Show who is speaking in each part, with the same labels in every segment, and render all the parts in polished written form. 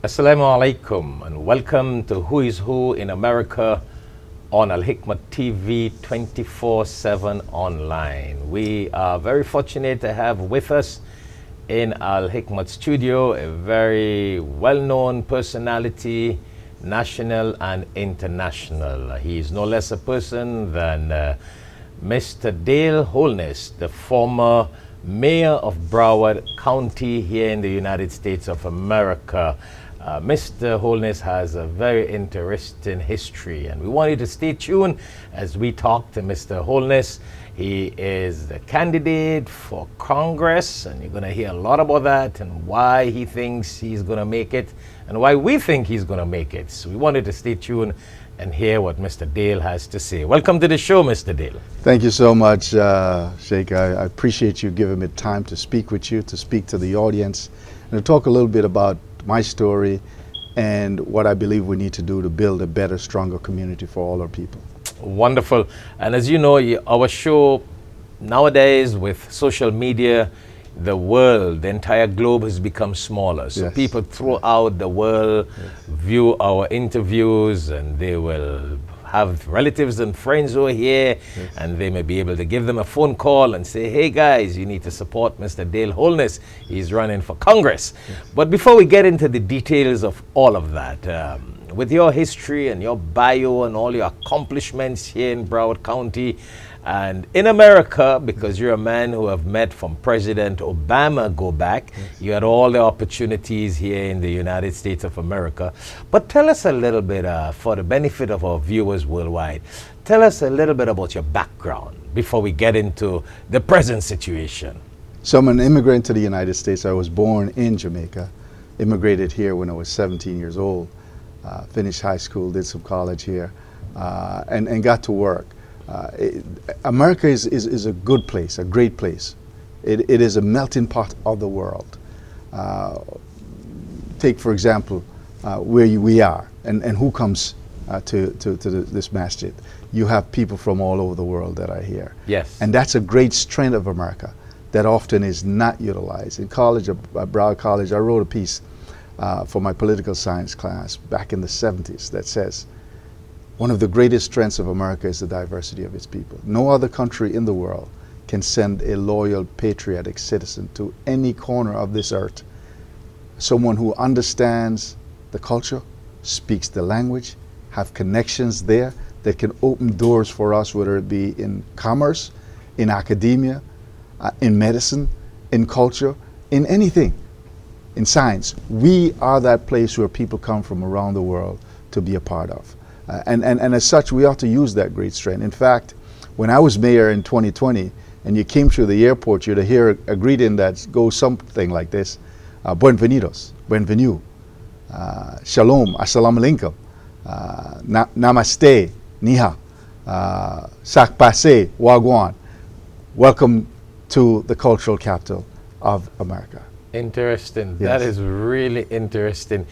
Speaker 1: Assalamu alaikum and welcome to Who is Who in America on Alhikmat TV 24/7 online. We are very fortunate to have with us in Alhikmat studio a very well-known personality, national and international. He is no less a person than Mr. Dale Holness, the former mayor of Broward County here in the United States of America. Mr. Holness has a very interesting history, and we want you to stay tuned as we talk to Mr. Holness. He is the candidate for Congress, and you're going to hear a lot about that and why he thinks he's going to make it and why we think he's going to make it. So we wanted to stay tuned and hear what Mr. Dale has to say. Welcome to the show, Mr. Dale.
Speaker 2: Thank you so much, Sheikh. I appreciate you giving me time to speak with you, to speak to the audience, and to talk a little bit about my story and what I believe we need to do to build a better, stronger community for all our people.
Speaker 1: Wonderful. And as you know, our show nowadays with social media, the world, the entire globe has become smaller. So
Speaker 2: Yes.
Speaker 1: people throughout the world view our interviews, and they will have relatives and friends who are here, and they may be able to give them a phone call and say, hey guys, you need to support Mr. Dale Holness. He's running for Congress. But before we get into the details of all of that, with your history and your bio and all your accomplishments here in Broward County and in America, because you're a man who have met from President Obama go back, you had all the opportunities here in the United States of America. But tell us a little bit, for the benefit of our viewers worldwide, tell us a little bit about your background before we get into the present situation.
Speaker 2: So I'm an immigrant to the United States. I was born in Jamaica, immigrated here when I was 17 years old, finished high school, did some college here, and got to work. America is a good place, a great place. It is a melting pot of the world. Take, for example, where we are and who comes to this masjid. You have people from all over the world that are here.
Speaker 1: Yes.
Speaker 2: And that's a great strength of America that often is not utilized. In college, at Broward College, I wrote a piece for my political science class back in the 70s that says, one of the greatest strengths of America is the diversity of its people. No other country in the world can send a loyal, patriotic citizen to any corner of this earth. Someone who understands the culture, speaks the language, have connections there that can open doors for us, whether it be in commerce, in academia, in medicine, in culture, in anything, in science. We are that place where people come from around the world to be a part of. And as such, we ought to use that great strength. In fact, when I was mayor in 2020, and you came through the airport, you'd hear a greeting that goes something like this: Buenvenidos, Bienvenue, Shalom, Assalamu alaikum, Namaste, Niha, Sak Pase, Wagwan. Welcome to the cultural capital of America.
Speaker 1: Interesting.
Speaker 2: Yes.
Speaker 1: That is really interesting.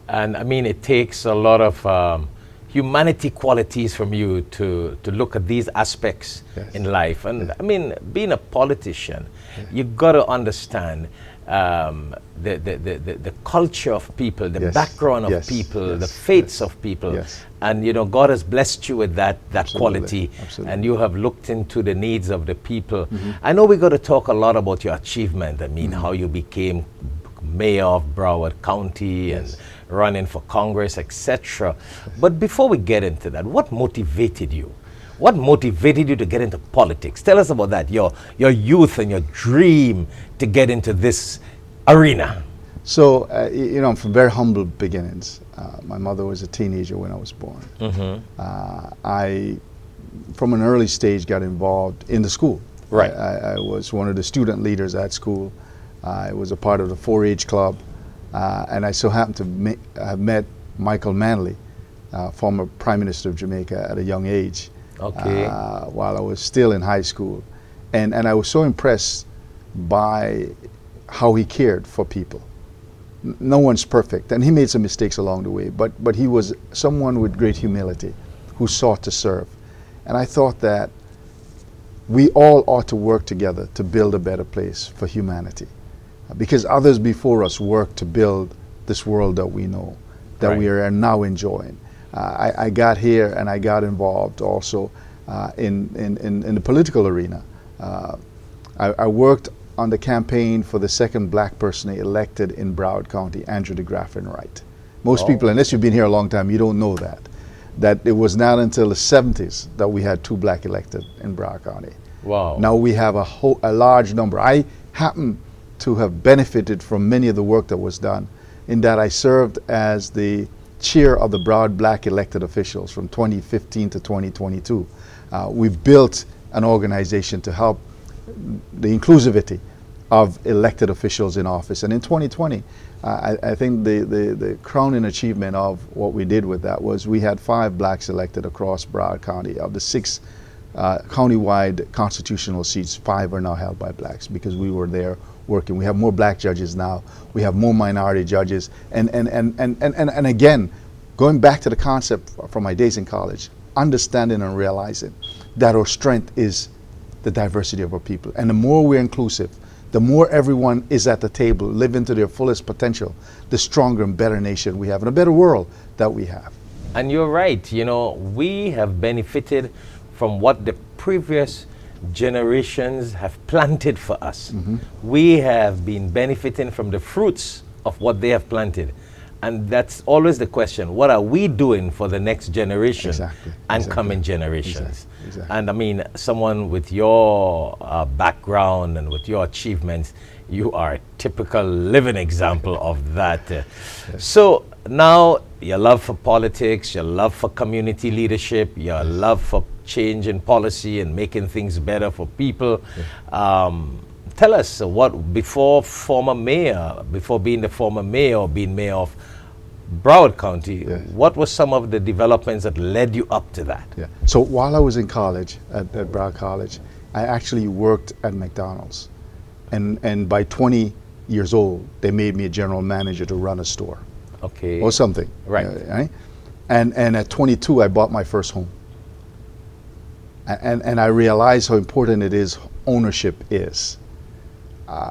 Speaker 1: And I mean, it takes a lot of humanity qualities from you to look at these aspects in life. And I mean, being a politician, you've got to understand the culture of people, the background of people, the faiths of people. And you know, God has blessed you with that quality.
Speaker 2: Absolutely.
Speaker 1: And you have looked into the needs of the people. I know we're going to talk a lot about your achievement. I mean, how you became mayor of Broward County and running for Congress, etc. But before we get into that, what motivated you? What motivated you to get into politics? Tell us about that, your youth and your dream to get into this arena.
Speaker 2: So, you know, I'm from very humble beginnings. My mother was a teenager when I was born. I, from an early stage, got involved in the school.
Speaker 1: Right.
Speaker 2: I was one of the student leaders at school. I was a part of the 4-H club. And I so happened to have met Michael Manley, former Prime Minister of Jamaica, at a young age.
Speaker 1: Okay.
Speaker 2: While I was still in high school. And I was so impressed by how he cared for people. No one's perfect, and he made some mistakes along the way, but he was someone with great humility who sought to serve. And I thought that we all ought to work together to build a better place for humanity, because others before us worked to build this world that we know, that
Speaker 1: Right.
Speaker 2: we are now enjoying. I got here and I got involved also in the political arena. I worked on the campaign for the second black person elected in Broward County, Andrew DeGraff Wright. Most
Speaker 1: Oh.
Speaker 2: people, unless you've been here a long time, you don't know that it was not until the 70s that we had 2 black elected in Broward County.
Speaker 1: Wow.
Speaker 2: Now we have a large number. I happen to have benefited from many of the work that was done, in that I served as the chair of the Broward Black elected officials from 2015 to 2022. We've built an organization to help the inclusivity of elected officials in office. And in 2020, I think the crowning achievement of what we did with that was we had 5 blacks elected across Broward County. Of the 6 countywide constitutional seats, 5 are now held by blacks because we were there working. We have more black judges now. We have more minority judges. And again, going back to the concept from my days in college, understanding and realizing that our strength is the diversity of our people. And the more we're inclusive, the more everyone is at the table, living to their fullest potential, the stronger and better nation we have, and a better world that we have.
Speaker 1: And you're right. You know, we have benefited from what the previous generations have planted for us. We have been benefiting from the fruits of what they have planted. And that's always the question, what are we doing for the next generation and coming generations?
Speaker 2: Exactly.
Speaker 1: And I mean, someone with your background and with your achievements, you are a typical living example of that. So now your love for politics, your love for community leadership, your love for change in policy and making things better for people. Tell us what, before being the former mayor or being mayor of Broward County, what were some of the developments that led you up to that?
Speaker 2: So while I was in college, at Broward College, I actually worked at McDonald's. And by 20 years old, they made me a general manager to run a store.
Speaker 1: Okay.
Speaker 2: Or something.
Speaker 1: Right.
Speaker 2: Right? And at 22, I bought my first home. And I realized how important it is, ownership is.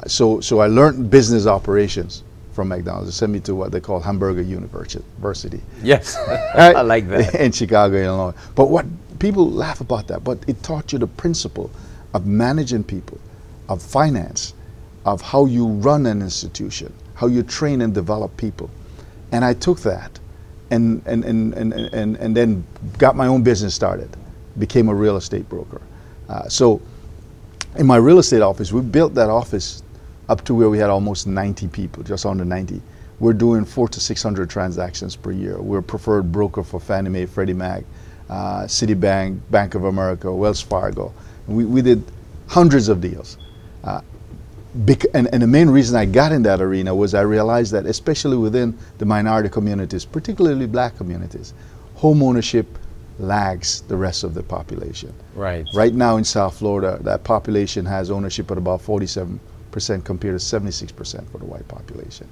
Speaker 2: So I learned business operations from McDonald's. They sent me to what they call Hamburger University.
Speaker 1: Yes,
Speaker 2: Right?
Speaker 1: I like that.
Speaker 2: In Chicago, Illinois. But what people laugh about that, but it taught you the principle of managing people, of finance, of how you run an institution, how you train and develop people. And I took that and then got my own business started, became a real estate broker. So in my real estate office, we built that office up to where we had almost 90 people, just under 90. We're doing 400 to 600 transactions per year. We're a preferred broker for Fannie Mae, Freddie Mac, Citibank, Bank of America, Wells Fargo. We did hundreds of deals. And the main reason I got in that arena was I realized that, especially within the minority communities, particularly black communities, home ownership lags the rest of the population.
Speaker 1: Right.
Speaker 2: Right now in South Florida, that population has ownership at about 47% compared to 76% for the white population.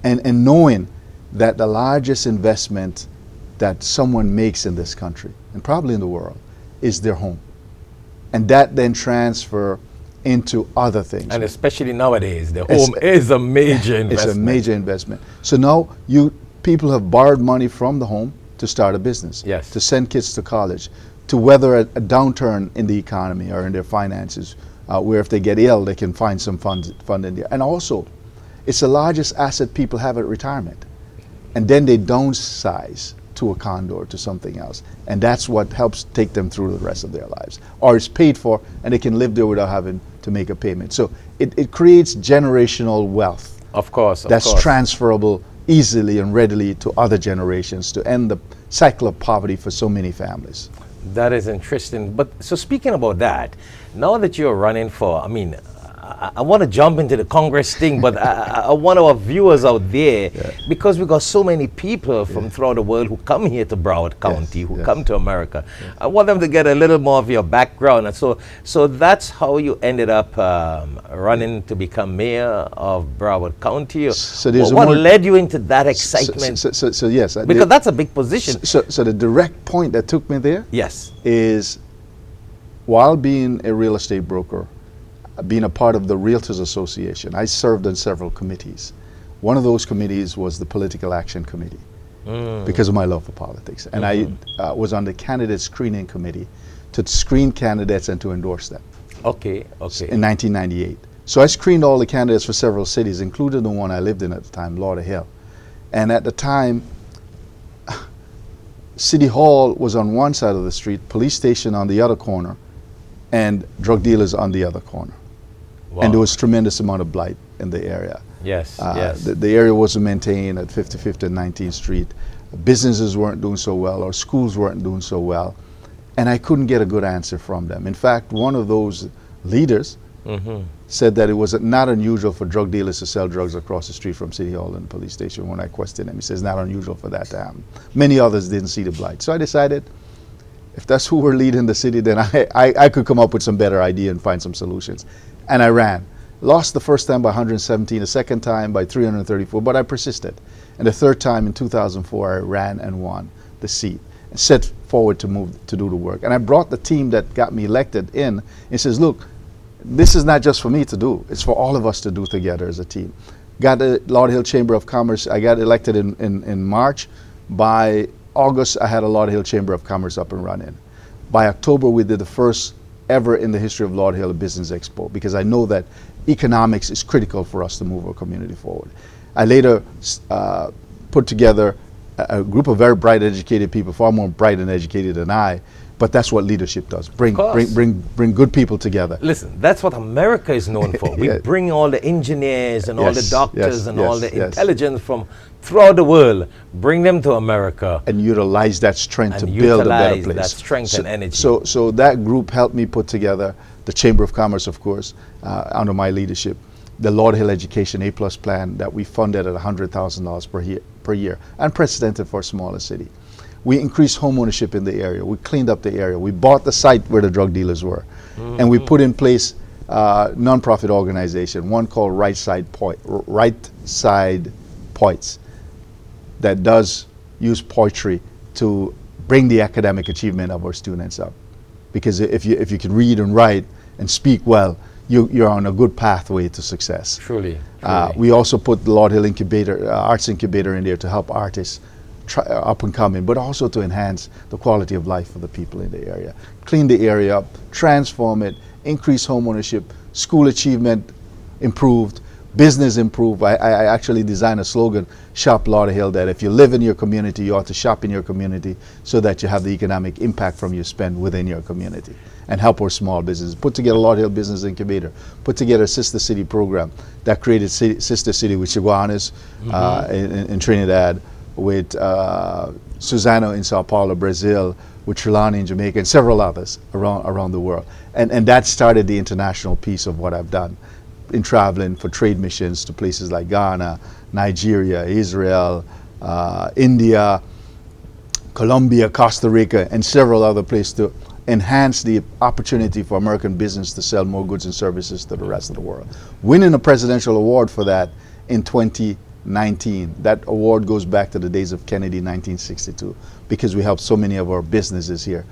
Speaker 2: And knowing that the largest investment that someone makes in this country, and probably in the world, is their home. And that then transfer into other things.
Speaker 1: And especially nowadays, the home is a major investment.
Speaker 2: It's a major investment. So now people have borrowed money from the home to start a business,
Speaker 1: Yes.
Speaker 2: to send kids to college, to weather a downturn in the economy or in their finances, where if they get ill, they can find some fund in there. And also, it's the largest asset people have at retirement. And then they downsize to a condo or to something else. And that's what helps take them through the rest of their lives. Or it's paid for and they can live there without having to make a payment. So it creates generational wealth.
Speaker 1: Of course.
Speaker 2: That's transferable easily and readily to other generations to end the cycle of poverty for so many families.
Speaker 1: That is interesting. But so speaking about that, now that you're running for, I want to jump into the Congress thing, but I want our viewers out there, because we got so many people from throughout the world who come here to Broward County, who come to America. I want them to get a little more of your background. And so that's how you ended up running to become mayor of Broward County.
Speaker 2: So there's
Speaker 1: what led you into that excitement?
Speaker 2: So yes.
Speaker 1: Because that's a big position.
Speaker 2: So the direct point that took me there is, while being a real estate broker, being a part of the Realtors Association, I served on several committees One of those committees was the Political Action Committee, because of my love for politics. And I was on the candidate screening committee to screen candidates and to endorse them.
Speaker 1: Okay.
Speaker 2: In 1998. So I screened all the candidates for several cities, including the one I lived in at the time, Lauderhill. And at the time, City Hall was on one side of the street, police station on the other corner, and drug dealers on the other corner.
Speaker 1: Wow.
Speaker 2: And there was tremendous amount of blight in the area.
Speaker 1: Yes.
Speaker 2: The area wasn't maintained at 55th and 19th Street. Businesses weren't doing so well, or schools weren't doing so well. And I couldn't get a good answer from them. In fact, one of those leaders said that it was not unusual for drug dealers to sell drugs across the street from City Hall and the police station. When I questioned him, he says, not unusual for that to happen. Many others didn't see the blight. So I decided, if that's who we're leading the city, then I could come up with some better idea and find some solutions. And I ran. Lost the first time by 117, the second time by 334, but I persisted. And the third time in 2004, I ran and won the seat and set forward to move to do the work. And I brought the team that got me elected in and says, look, this is not just for me to do, it's for all of us to do together as a team. Got the Lauderhill Chamber of Commerce, I got elected in March. By August, I had a Lauderhill Chamber of Commerce up and running. By October, we did the first ever in the history of Lauderhill Business Expo, because I know that economics is critical for us to move our community forward. I later put together a group of very bright, educated people, far more bright and educated than I, but that's what leadership does. Bring good people together.
Speaker 1: Listen, that's what America is known for. We bring all the engineers and all the doctors and all the intelligence from throughout the world, bring them to America.
Speaker 2: And utilize that strength to build a better place.
Speaker 1: That strength and energy.
Speaker 2: So that group helped me put together the Chamber of Commerce, of course, under my leadership, the Lauderhill Education A+ plan that we funded at $100,000 per year, unprecedented for a smaller city. We increased home ownership in the area. We cleaned up the area. We bought the site where the drug dealers were. And we put in place a nonprofit organization, one called Right Side Poets, that does use poetry to bring the academic achievement of our students up. Because if you can read and write and speak well, you're on a good pathway to success.
Speaker 1: Truly.
Speaker 2: We also put the Lauderhill Incubator, Arts Incubator in there to help artists up and coming, but also to enhance the quality of life for the people in the area. Clean the area up, transform it, increase home ownership, school achievement improved, business improved. I actually designed a slogan, Shop Lauderhill, that if you live in your community, you ought to shop in your community so that you have the economic impact from your spend within your community and help our small businesses. Put together Lauderhill Business Incubator, put together a Sister City program that created Sister City with Chaguanas in Trinidad, with Suzano in Sao Paulo, Brazil, with Trelawney in Jamaica, and several others around the world. And that started the international piece of what I've done in traveling for trade missions to places like Ghana, Nigeria, Israel, India, Colombia, Costa Rica, and several other places to enhance the opportunity for American business to sell more goods and services to the rest of the world. Winning a presidential award for that in 2019. That award goes back to the days of Kennedy, 1962, because we helped so many of our businesses here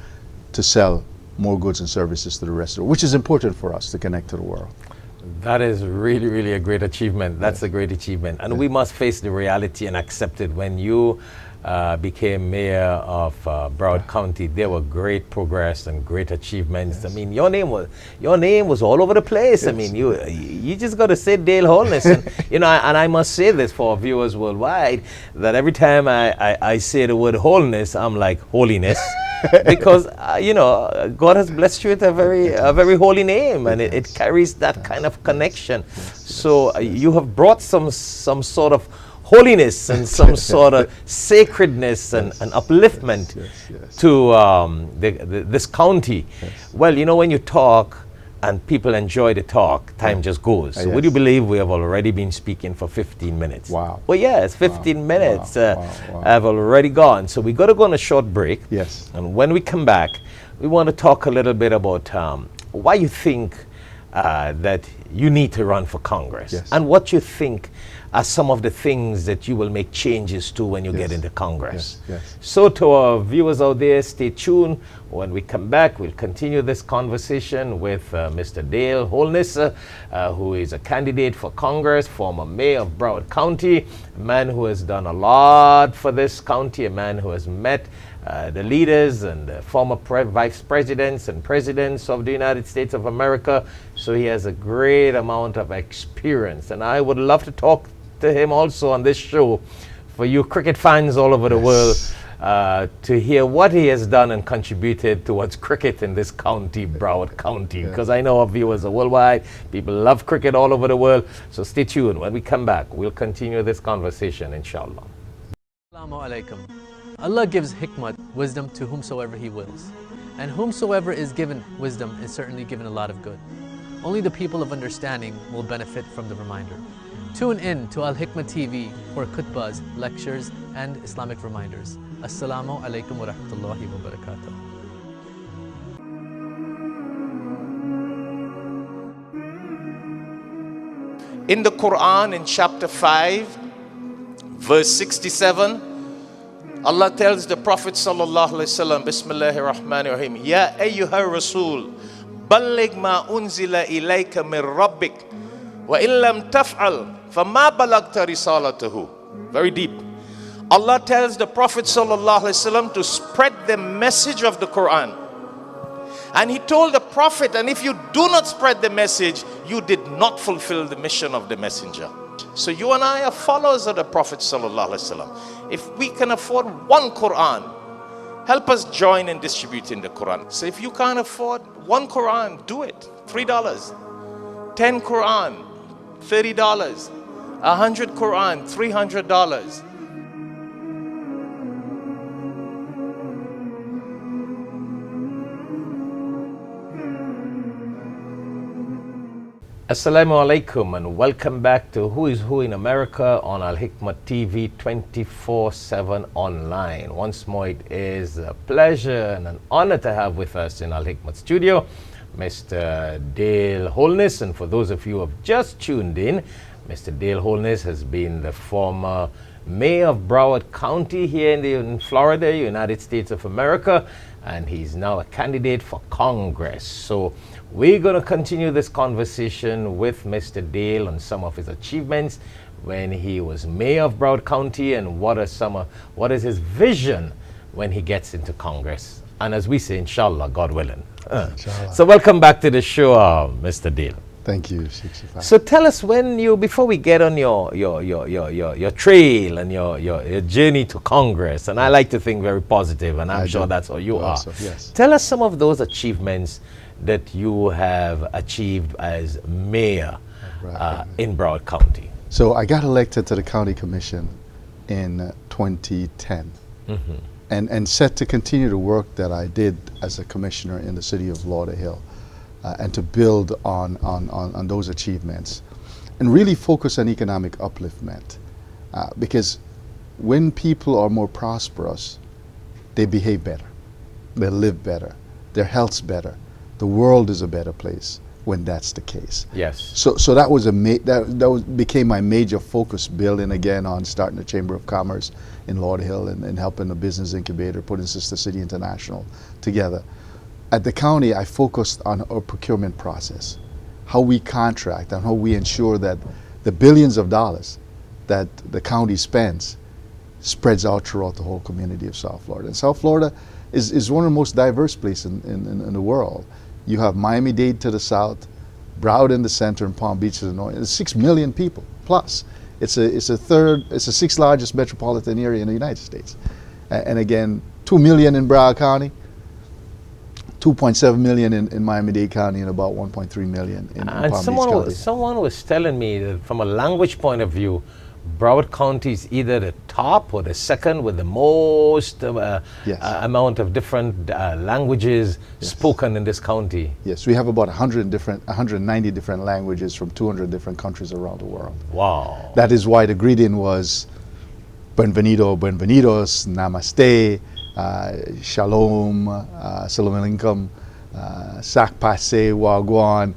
Speaker 2: to sell more goods and services to the rest of the world, which is important for us to connect to the world.
Speaker 1: That is really, really a great achievement. That's a great achievement. And we must face the reality and accept it. When you became mayor of Broward County, there were great progress and great achievements. I mean, your name was all over the place. I mean, you just got to say Dale Holness. And, and I must say this for our viewers worldwide, that every time I say the word wholeness, I'm like holiness. Because God has blessed you with a very holy name, and it carries that kind of connection. So you have brought some sort of holiness and some sort of sacredness and upliftment to this county.
Speaker 2: Yes.
Speaker 1: Well, when you talk and people enjoy the talk, time just goes. So would you believe we have already been speaking for 15 minutes?
Speaker 2: Wow.
Speaker 1: Well, yes, 15 minutes
Speaker 2: Wow.
Speaker 1: have already gone. So we got to go on a short break.
Speaker 2: Yes.
Speaker 1: And when we come back, we want to talk a little bit about why you think that you need to run for Congress,
Speaker 2: Yes.
Speaker 1: and what you think are some of the things that you will make changes to when you
Speaker 2: Yes.
Speaker 1: get into Congress.
Speaker 2: Yes, yes.
Speaker 1: So to our viewers out there, stay tuned. When we come back, we'll continue this conversation with Mr. Dale Holness, who is a candidate for Congress, former mayor of Broward County, a man who has done a lot for this county, a man who has met the leaders and the former vice presidents and presidents of the United States of America. So he has a great amount of experience. And I would love to talk to him also on this show for you cricket fans all over the world, to hear what he has done and contributed towards cricket in this county, Broward County, because I know our viewers are worldwide. People love cricket all over the world. So stay tuned. When we come back, we'll continue this conversation, inshallah.
Speaker 3: Assalamu alaikum. Allah gives hikmat, wisdom, to whomsoever He wills. And whomsoever is given wisdom is certainly given a lot of good. Only the people of understanding will benefit from the reminder. Tune in to Alhikmat TV for khutbahs, lectures, and Islamic reminders. Assalamu alaikum wa rahmatullahi wa barakatuh.
Speaker 1: In the Quran, in chapter 5, verse 67, Allah tells the Prophet sallallahu alaihi wasallam, Bismillahir Rahmanir Rahim, Ya ayyuhar Rasul, balligh ma unzila ilayka min rabbik, wa illam taf'al, fama balagta risalatahu. Very deep. Allah tells the Prophet sallallahu alaihi wasallam to spread the message of the Quran. And he told the Prophet, and if you do not spread the message, you did not fulfill the mission of the messenger. So you and I are followers of the Prophet sallallahu alaihi wasallam. If we can afford one Quran, help us join in distributing the Quran. So if you can't afford one Quran, do it. $3. 10 Quran, $30. 100 Quran, $300. Assalamu alaikum and welcome back to Who is Who in America on Alhikmat TV 24/7 online. Once more, it is a pleasure and an honor to have with us in Alhikmat studio Mr. Dale Holness. And for those of you who have just tuned in, Mr. Dale Holness has been the former mayor of Broward County here in Florida, United States of America, and he's now a candidate for Congress. So we're going to continue this conversation with Mr. Dale on some of his achievements when he was mayor of Broward County and what is his vision when he gets into Congress. And as we say, inshallah, God willing.
Speaker 2: Inshallah.
Speaker 1: So welcome back to the show, Mr. Dale.
Speaker 2: Thank you, Shaikh Shafayat.
Speaker 1: So tell us before we get on your trail and your journey to Congress, and I like to think very positive, and I'm sure that's how you are.
Speaker 2: Also, yes.
Speaker 1: Tell us some of those achievements that you have achieved as mayor in Broward County.
Speaker 2: So I got elected to the county commission in 2010, and set to continue the work that I did as a commissioner in the city of Lauderhill, and to build on those achievements, and really focus on economic upliftment, because when people are more prosperous, they behave better, they live better, their health's better. The world is a better place when that's the case.
Speaker 1: Yes.
Speaker 2: So that was became my major focus, building again on starting the Chamber of Commerce in Lauderhill and helping the business incubator, putting Sister City International together. At the county, I focused on our procurement process, how we contract and how we ensure that the billions of dollars that the county spends spreads out throughout the whole community of South Florida. And South Florida is one of the most diverse places in the world. You have Miami-Dade to the south, Broward in the center, and Palm Beach to the north. It's 6 million people plus. It's the sixth largest metropolitan area in the United States. And again, 2 million in Broward County, 2.7 million in Miami-Dade County, and about 1.3 million in Palm Beach County.
Speaker 1: Someone was telling me that from a language point of view, Broward County is either the top or the second with the most amount of different languages spoken in this county.
Speaker 2: Yes, we have about 190 different languages from 200 different countries around the world.
Speaker 1: Wow.
Speaker 2: That is why the greeting was Bienvenido, Bienvenidos, Namaste, Shalom, Salam Alaikum, Sak Pase, Wagwan.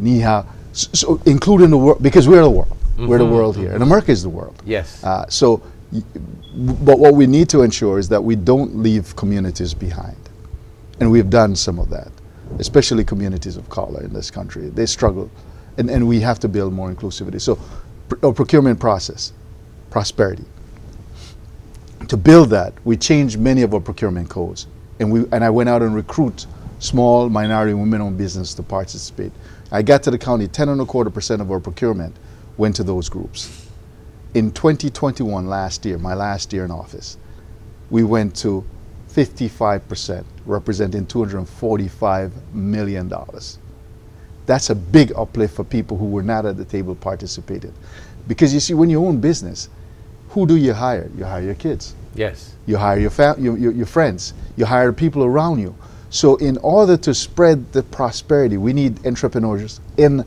Speaker 2: ni hao. So including the world, because we're the world. We're the world here, and America is the world.
Speaker 1: Yes.
Speaker 2: But what we need to ensure is that we don't leave communities behind. And we've done some of that, especially communities of color in this country. They struggle, and we have to build more inclusivity. So our procurement process, prosperity. To build that, we changed many of our procurement codes. And I went out and recruit small minority women-owned business to participate. I got to the county, 10.25% of our procurement went to those groups. In 2021, last year, my last year in office, we went to 55%, representing $245 million. That's a big uplift for people who were not at the table participated. Because you see, when you own business, who do you hire? You hire your kids.
Speaker 1: Yes.
Speaker 2: You hire your friends. You hire people around you. So in order to spread the prosperity, we need entrepreneurs in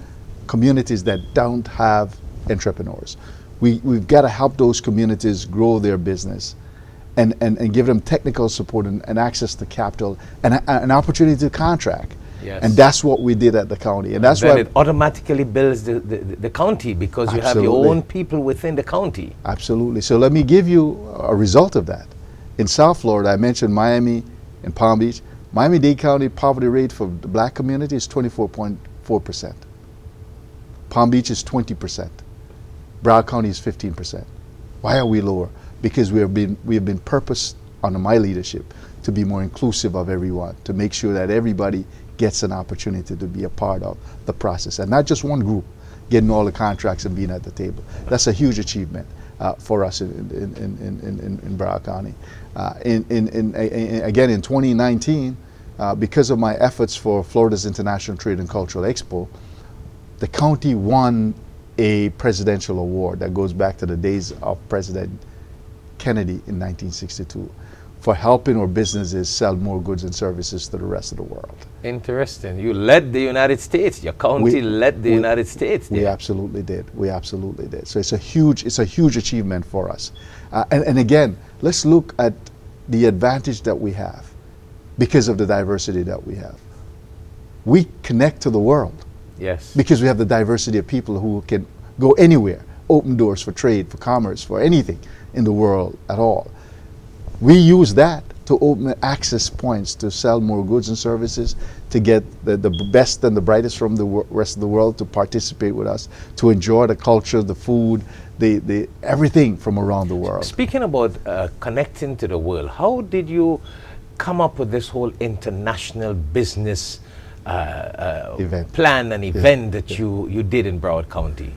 Speaker 2: communities that don't have entrepreneurs. We've got to help those communities grow their business and give them technical support and access to capital and an opportunity to contract.
Speaker 1: Yes.
Speaker 2: And that's what we did at the county. And that's
Speaker 1: then
Speaker 2: why
Speaker 1: it automatically builds the county, because you have your own people within the county.
Speaker 2: Absolutely. So let me give you a result of that. In South Florida, I mentioned Miami and Palm Beach. Miami-Dade County poverty rate for the black community is 24.4%. Palm Beach is 20%. Broward County is 15%. Why are we lower? Because we have been purposed under my leadership to be more inclusive of everyone, to make sure that everybody gets an opportunity to be a part of the process, and not just one group getting all the contracts and being at the table. That's a huge achievement for us in Broward County. Again, in 2019, because of my efforts for Florida's International Trade and Cultural Expo, the county won a presidential award that goes back to the days of President Kennedy in 1962 for helping our businesses sell more goods and services to the rest of the world. Interesting.
Speaker 1: You led the United States. Your county led the United States.
Speaker 2: We absolutely did. We absolutely did. So it's a huge achievement for us. And again, let's look at the advantage that we have because of the diversity that we have. We connect to the world.
Speaker 1: Yes.
Speaker 2: Because we have the diversity of people who can go anywhere, open doors for trade, for commerce, for anything in the world at all. We use that to open access points to sell more goods and services, to get the best and the brightest from the rest of the world to participate with us, to enjoy the culture, the food, the everything from around the world.
Speaker 1: Speaking about connecting to the world, how did you come up with this whole international business plan and event that you did in Broward County?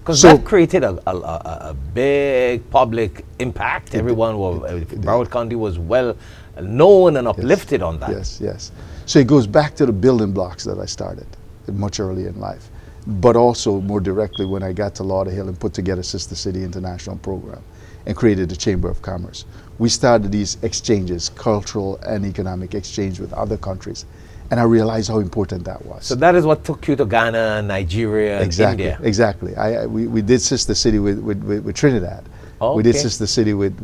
Speaker 1: Because that created a big public impact. Everyone Broward County was well known and uplifted on that.
Speaker 2: Yes. So it goes back to the building blocks that I started much earlier in life, but also more directly when I got to Lauderhill and put together Sister City International Program and created the Chamber of Commerce. We started these exchanges, cultural and economic exchange with other countries. And I realized how important that was.
Speaker 1: So that is what took you to Ghana, Nigeria, and India.
Speaker 2: Exactly. We did Sister City with Trinidad.
Speaker 1: Oh,
Speaker 2: we did Sister City with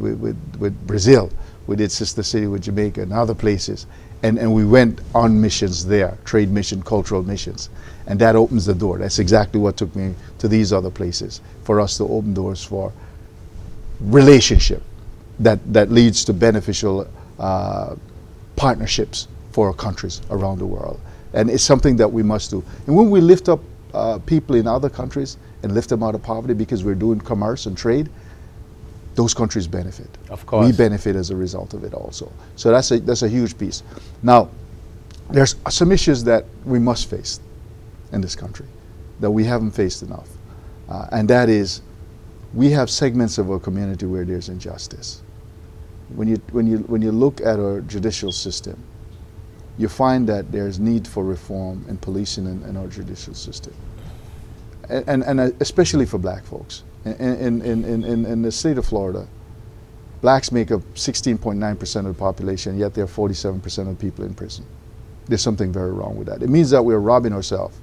Speaker 2: Brazil. We did Sister City with Jamaica and other places. And we went on missions there, trade mission, cultural missions. And that opens the door. That's exactly what took me to these other places, for us to open doors for relationship that leads to beneficial partnerships for our countries around the world. And it's something that we must do. And when we lift up people in other countries and lift them out of poverty because we're doing commerce and trade, those countries benefit.
Speaker 1: Of course.
Speaker 2: We benefit as a result of it also. So that's a huge piece. Now, there's some issues that we must face in this country that we haven't faced enough. And that is, we have segments of our community where there's injustice. When you look at our judicial system, you find that there's need for reform in policing in our judicial system, and especially for black folks. In the state of Florida, blacks make up 16.9% of the population, yet there are 47% of people in prison. There's something very wrong with that. It means that we're robbing ourselves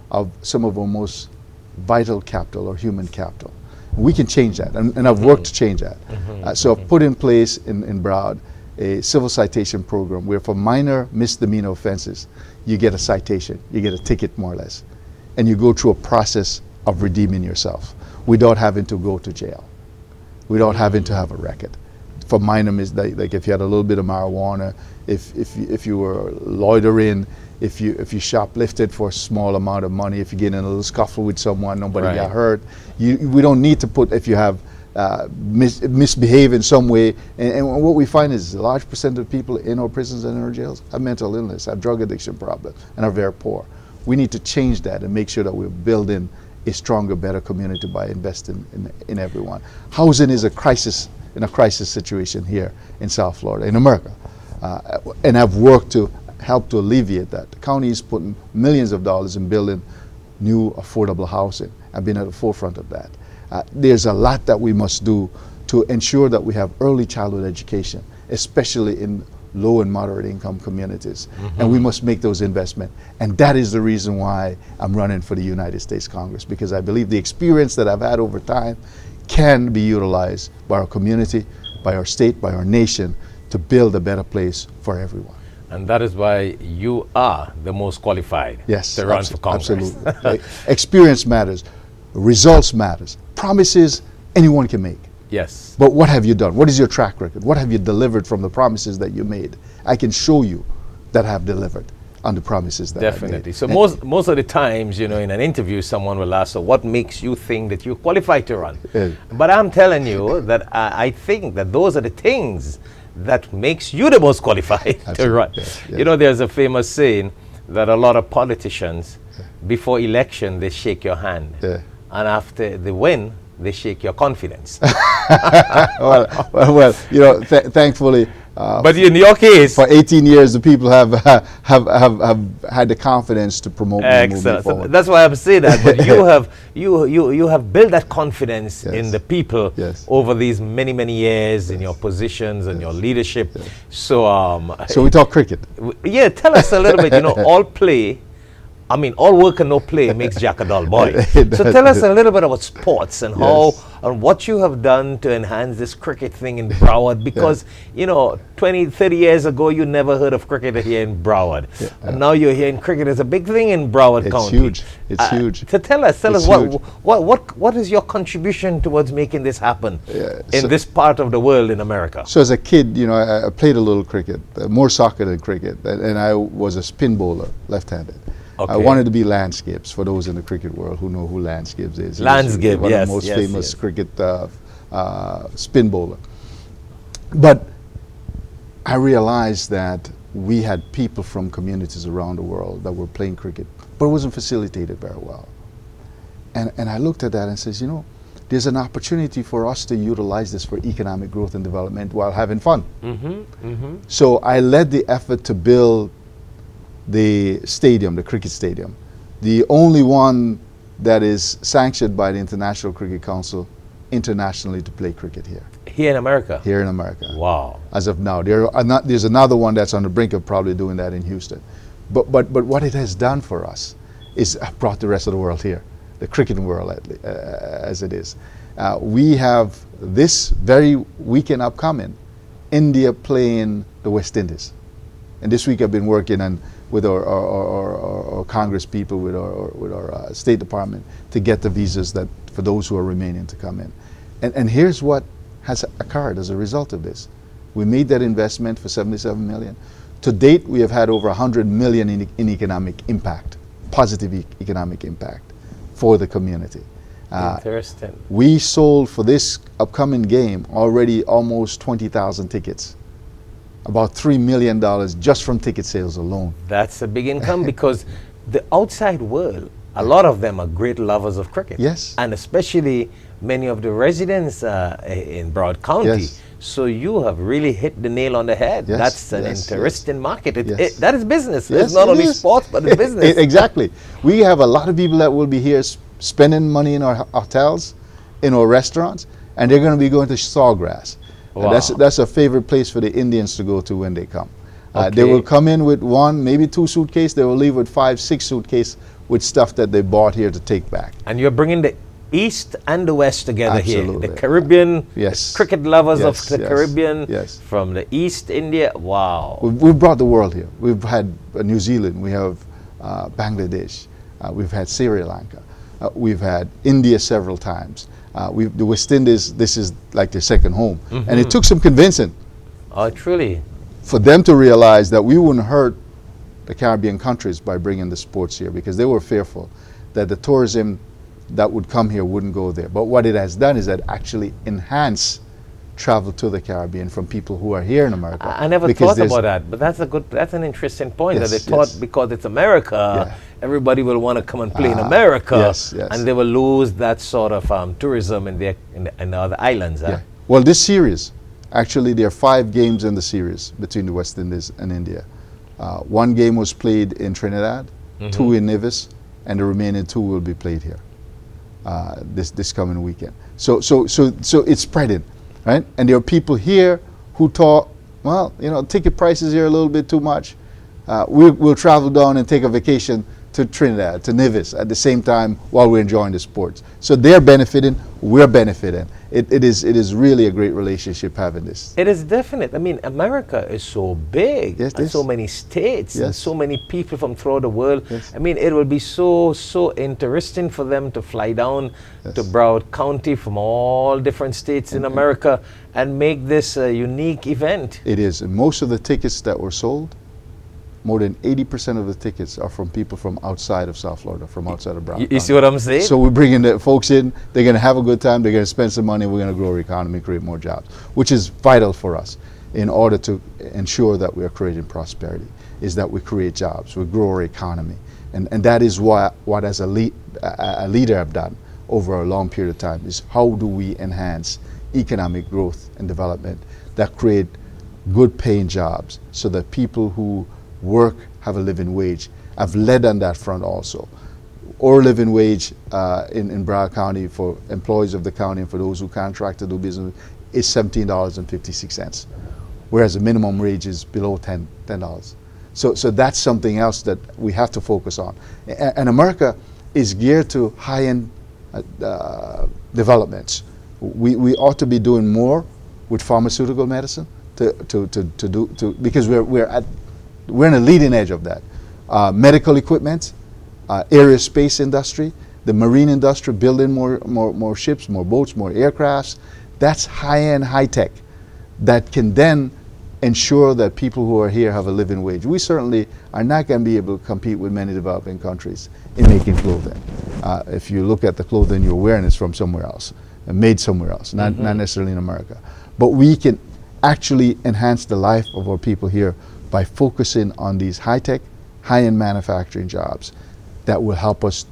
Speaker 2: of some of our most vital capital or human capital. We can change that, and I've worked to change that. So I've put in place in Broward a civil citation program where for minor misdemeanor offenses, you get a citation, you get a ticket more or less, and you go through a process of redeeming yourself without having to go to jail, without having to have a record. For minor like if you had a little bit of marijuana, if you were loitering, if you shoplifted for a small amount of money, if you get in a little scuffle with someone, nobody got hurt. We don't need to put, if you have misbehave in some way, and what we find is a large percent of people in our prisons and in our jails have mental illness, have drug addiction problems, and are very poor. We need to change that and make sure that we're building a stronger, better community by investing in everyone. Housing is a crisis situation here in South Florida, in America, and I've worked to help to alleviate that. The county is putting millions of dollars in building new affordable housing. I've been at the forefront of that. There's a lot that we must do to ensure that we have early childhood education, especially in low and moderate income communities. And we must make those investments. And that is the reason why I'm running for the United States Congress, because I believe the experience that I've had over time can be utilized by our community, by our state, by our nation, to build a better place for everyone.
Speaker 1: And that is why you are the most qualified to run for Congress.
Speaker 2: Absolutely. Experience matters. Results matters. Promises anyone can make.
Speaker 1: Yes.
Speaker 2: But what have you done? What is your track record? What have you delivered from the promises that you made? I can show you that I have delivered on the promises that I made.
Speaker 1: So most of the times, in an interview, someone will ask, so what makes you think that you're qualified to run? But I'm telling you that I think that those are the things that makes you the most qualified to run.
Speaker 2: Yes.
Speaker 1: There's a famous saying that a lot of politicians, before election, they shake your hand. And after they win, they shake your confidence.
Speaker 2: well, thankfully.
Speaker 1: But in your case,
Speaker 2: for 18 years, the people have had the confidence to promote me and move me forward.
Speaker 1: So that's why I'm saying that. But you have built that confidence in the people over these many years in your positions and your leadership. So
Speaker 2: we talk cricket.
Speaker 1: Yeah, tell us a little bit. All work and no play makes Jack a dull boy. So tell us a little bit about sports and how and what you have done to enhance this cricket thing in Broward, because 20, 30 years ago you never heard of cricket here in Broward. And now you're hearing cricket is a big thing in Broward County.
Speaker 2: It's huge.
Speaker 1: So tell us what is your contribution towards making this happen in this part of the world in America?
Speaker 2: So as a kid, I played a little cricket, more soccer than cricket, and I was a spin bowler, left-handed.
Speaker 1: Okay.
Speaker 2: I wanted to be Landscapes, for those in the cricket world who know who Landscapes is.
Speaker 1: Landscape,
Speaker 2: one of the most famous cricket spin bowler. But I realized that we had people from communities around the world that were playing cricket, but it wasn't facilitated very well. And I looked at that and says, there's an opportunity for us to utilize this for economic growth and development while having fun. So I led the effort to build the stadium, the cricket stadium, the only one that is sanctioned by the International Cricket Council internationally to play cricket here.
Speaker 1: Here in America?
Speaker 2: Here in America.
Speaker 1: Wow.
Speaker 2: As of now. There's another one that's on the brink of probably doing that in Houston. But what it has done for us is brought the rest of the world here, the cricket world as it is. We have this very weekend upcoming, India playing the West Indies. And this week I've been working with our Congress people, with our State Department, to get the visas that for those who are remaining to come in. And here's what has occurred as a result of this. We made that investment for $77 million. To date, we have had over $100 million in economic impact, positive economic impact for the community.
Speaker 1: Interesting.
Speaker 2: We sold for this upcoming game already almost 20,000 tickets. About $3 million just from ticket sales alone.
Speaker 1: That's a big income because the outside world, a lot of them are great lovers of cricket.
Speaker 2: Yes.
Speaker 1: And especially many of the residents in Broward County.
Speaker 2: Yes.
Speaker 1: So you have really hit the nail on the head.
Speaker 2: Yes.
Speaker 1: That's an interesting market.
Speaker 2: That
Speaker 1: is business.
Speaker 2: Yes,
Speaker 1: it's not only sports, but it's business.
Speaker 2: Exactly. We have a lot of people that will be here spending money in our hotels, in our restaurants, and they're going to be going to Sawgrass.
Speaker 1: Wow.
Speaker 2: That's a favorite place for the Indians to go to when they come.
Speaker 1: Okay.
Speaker 2: They will come in with 1, maybe 2 suitcases. They will leave with 5, 6 suitcases with stuff that they bought here to take back.
Speaker 1: And you're bringing the East and the West together
Speaker 2: Absolutely.
Speaker 1: here. The Caribbean,
Speaker 2: Yes.
Speaker 1: the cricket lovers
Speaker 2: Yes,
Speaker 1: of the
Speaker 2: yes,
Speaker 1: Caribbean,
Speaker 2: yes.
Speaker 1: from the East India. Wow.
Speaker 2: We've brought the world here. We've had New Zealand, we have Bangladesh, we've had Sri Lanka, we've had India several times. The West Indies, this is like their second home. And it took some convincing
Speaker 1: Oh, truly.
Speaker 2: for them to realize that we wouldn't hurt the Caribbean countries by bringing the sports here, because they were fearful that the tourism that would come here wouldn't go there. But what it has done is that actually enhance travel to the Caribbean from people who are here in America.
Speaker 1: I never
Speaker 2: Because
Speaker 1: thought about that, but that's an interesting point.
Speaker 2: Yes,
Speaker 1: that they thought
Speaker 2: yes.
Speaker 1: because it's America,
Speaker 2: Yeah.
Speaker 1: everybody will want to come and play in America,
Speaker 2: yes, yes.
Speaker 1: and they will lose that sort of tourism in the other islands.
Speaker 2: Yeah. Well, this series, actually there are 5 games in the series between the West Indies and India. 1 game was played in Trinidad, 2 in Nevis, and the remaining 2 will be played here this coming weekend. So it's spreading, right? And there are people here who thought, well, you know, ticket prices here are a little bit too much. We'll travel down and take a vacation to Trinidad, to Nevis at the same time while we're enjoying the sports. So they're benefiting, we're benefiting. It is really a great relationship having this.
Speaker 1: It is definite. I mean, America is so big,
Speaker 2: Yes,
Speaker 1: and
Speaker 2: yes.
Speaker 1: so many states, and
Speaker 2: Yes.
Speaker 1: so many people from throughout the world.
Speaker 2: Yes.
Speaker 1: I mean, it will be so interesting for them to fly down to
Speaker 2: Yes.
Speaker 1: Broward County from all different states in America and make this a unique event.
Speaker 2: It is. And most of the tickets that were sold, more than 80% of the tickets are from people from outside of South Florida, from outside of Broward
Speaker 1: You see what I'm saying?
Speaker 2: So we're bringing the folks in, they're going to have a good time, they're going to spend some money, we're going to grow our economy, create more jobs, which is vital for us in order to ensure that we are creating prosperity, is that we create jobs, we grow our economy. And that is what as a leader I've done over a long period of time, is how do we enhance economic growth and development that create good paying jobs so that people who work have a living wage. I've led on that front also. Our living wage in Broward County for employees of the county and for those who contract to do business is $17.56, whereas the minimum wage is below $10. So that's something else that we have to focus on. And America is geared to high-end developments. We ought to be doing more with pharmaceutical medicine because we're in the leading edge of that. Medical equipment, aerospace industry, the marine industry, building more ships, more boats, more aircrafts. That's high-end, high-tech that can then ensure that people who are here have a living wage. We certainly are not going to be able to compete with many developing countries in making clothing. If you look at the clothing you're wearing, it's from somewhere else, and made somewhere else, not necessarily in America. But we can actually enhance the life of our people here by focusing on these high-tech, high-end manufacturing jobs that will help us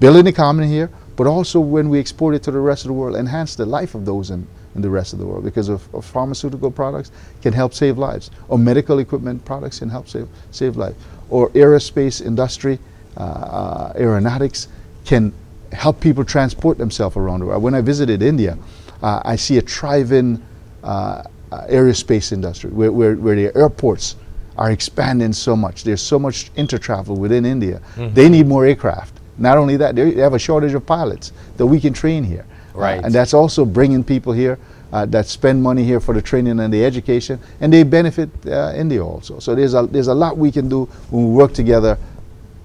Speaker 2: build an economy here, but also when we export it to the rest of the world, enhance the life of those in the rest of the world, because of pharmaceutical products can help save lives, or medical equipment products can help save lives, or aerospace industry, aeronautics can help people transport themselves around the world. When I visited India, I see a thriving aerospace industry where the airports are expanding so much. There's so much intertravel within India. They need more aircraft. Not only that, they have a shortage of pilots that we can train here.
Speaker 1: Right.
Speaker 2: And that's also bringing people here that spend money here for the training and the education, and they benefit India also. So there's a lot we can do when we work together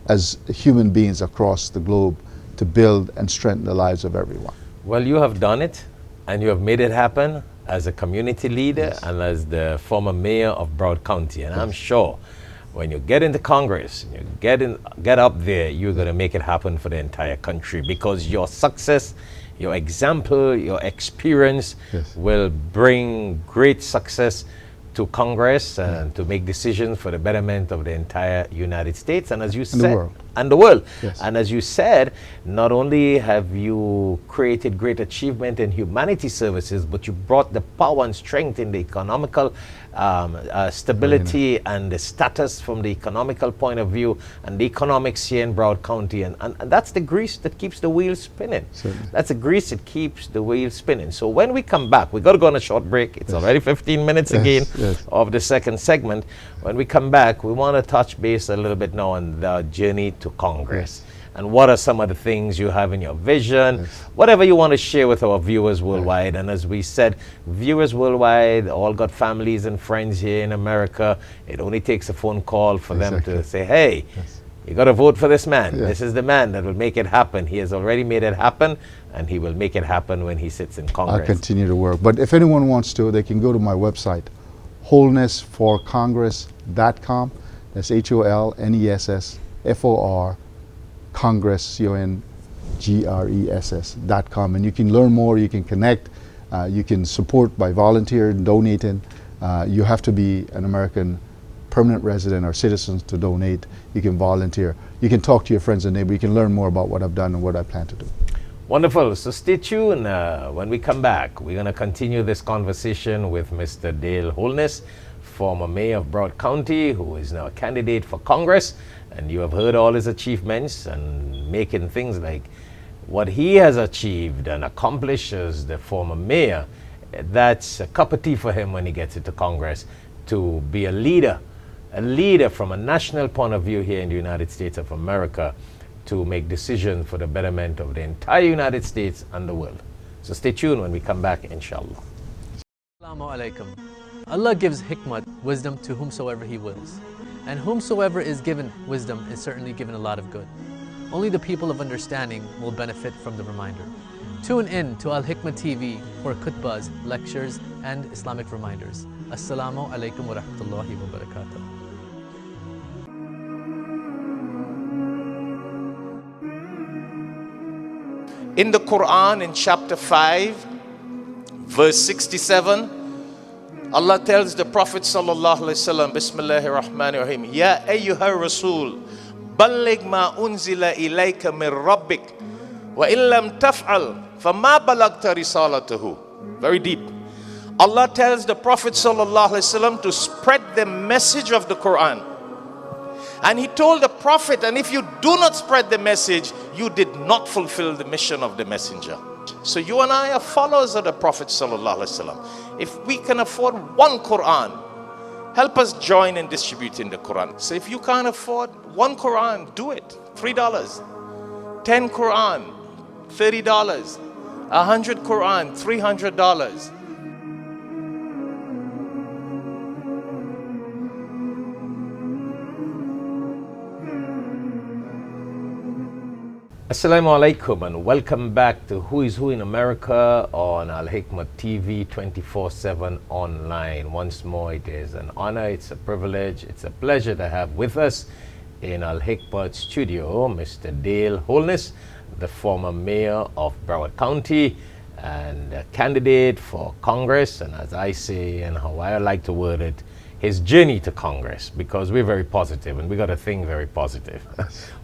Speaker 2: as human beings across the globe to build and strengthen the lives of everyone.
Speaker 1: Well, you have done it, and you have made it happen as a community leader and as the former mayor of Broward County. And I'm sure when you get into Congress, you get up there, you're going to make it happen for the entire country, because your success, your example, your experience will bring great success to Congress and to make decisions for the betterment of the entire United States and, as you said, and the world.
Speaker 2: Yes.
Speaker 1: And as you said, not only have you created great achievement in humanity services, but you brought the power and strength in the economical stability and the status from the economical point of view and the economics here in Broward County. And that's the grease that keeps the wheel spinning.
Speaker 2: Certainly.
Speaker 1: That's the grease that keeps the wheel spinning. So when we come back, we got to go on a short break. It's already 15 minutes again of the second segment. When we come back, we want to touch base a little bit now on the journey to Congress. and what are some of the things you have in your vision, whatever you want to share with our viewers worldwide. And as we said, viewers worldwide all got families and friends here in America. It only takes a phone call for them to say, hey, you got to vote for this man. This is the man that will make it happen. He has already made it happen, and he will make it happen when he sits in Congress.
Speaker 2: I'll continue to work. But if anyone wants to, they can go to my website, wholenessforcongress.com. That's HOLNESSFOR Congress, CONGRESS.com. And you can learn more, you can connect, you can support by volunteering, donating. You have to be an American permanent resident or citizen to donate. You can volunteer. You can talk to your friends and neighbors. You can learn more about what I've done and what I plan to do.
Speaker 1: Wonderful. So stay tuned. When we come back, we're going to continue this conversation with Mr. Dale Holness, former mayor of Broward County, who is now a candidate for Congress. And you have heard all his achievements and making things like what he has achieved and accomplished as the former mayor. That's a cup of tea for him when he gets into Congress, to be a leader from a national point of view here in the United States of America, to make decisions for the betterment of the entire United States and the world. So stay tuned when we come back, inshallah.
Speaker 3: Assalamu alaikum. Allah gives hikmat, wisdom, to whomsoever He wills. And whomsoever is given wisdom is certainly given a lot of good. Only the people of understanding will benefit from the reminder. Tune in to Alhikmat TV for khutbahs, lectures, and Islamic reminders. Assalamu alaikum wa rahmatullahi wa barakatuh.
Speaker 1: In the Quran, in chapter 5, verse 67, Allah tells the Prophet sallallahu alaihi wasallam, Bismillahir Rahmanir Rahim, Ya ayyuhar Rasul, balligh ma unzila ilayka min rabbik, wa illam taf'al, fama balagta risalatahu. Very deep. Allah tells the Prophet sallallahu alaihi wasallam to spread the message of the Quran. And he told the Prophet, and if you do not spread the message, you did not fulfill the mission of the messenger. So you and I are followers of the Prophet sallallahu alaihi wasallam. If we can afford one Quran, help us join in distributing the Quran. So if you can't afford one Quran, do it. $3. 10 Quran, $30. 100 Quran, $300. Assalamu alaikum and welcome back to Who is Who in America on Alhikmat TV 24/7 online. Once more, it is an honor, it's a privilege, it's a pleasure to have with us in Alhikmat studio Mr. Dale Holness, the former mayor of Broward County and a candidate for Congress, and as I say and how I like to word it, his journey to Congress, because we're very positive and we got to think very positive.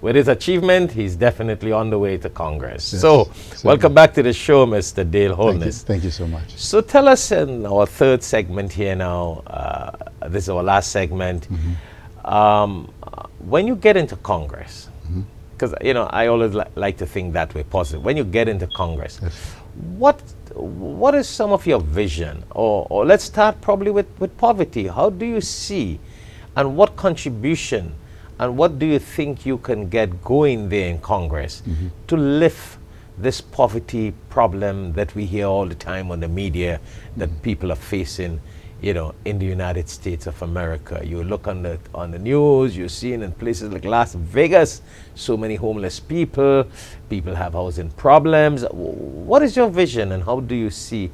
Speaker 1: With his achievement, he's definitely on the way to Congress.
Speaker 2: Yes.
Speaker 1: So, welcome back to the show, Mr. Dale Holness.
Speaker 2: Thank you so much.
Speaker 1: So tell us in our third segment here now, this is our last segment, when you get into Congress, because I always like to think that way, positive. When you get into Congress, what is some of your vision, or let's start probably with poverty. How do you see, and what contribution, and what do you think you can get going there in Congress to lift this poverty problem that we hear all the time on the media that people are facing, in the United States of America? You look on the news, you're seeing in places like Las Vegas, so many homeless people have housing problems. What is your vision, and how do you see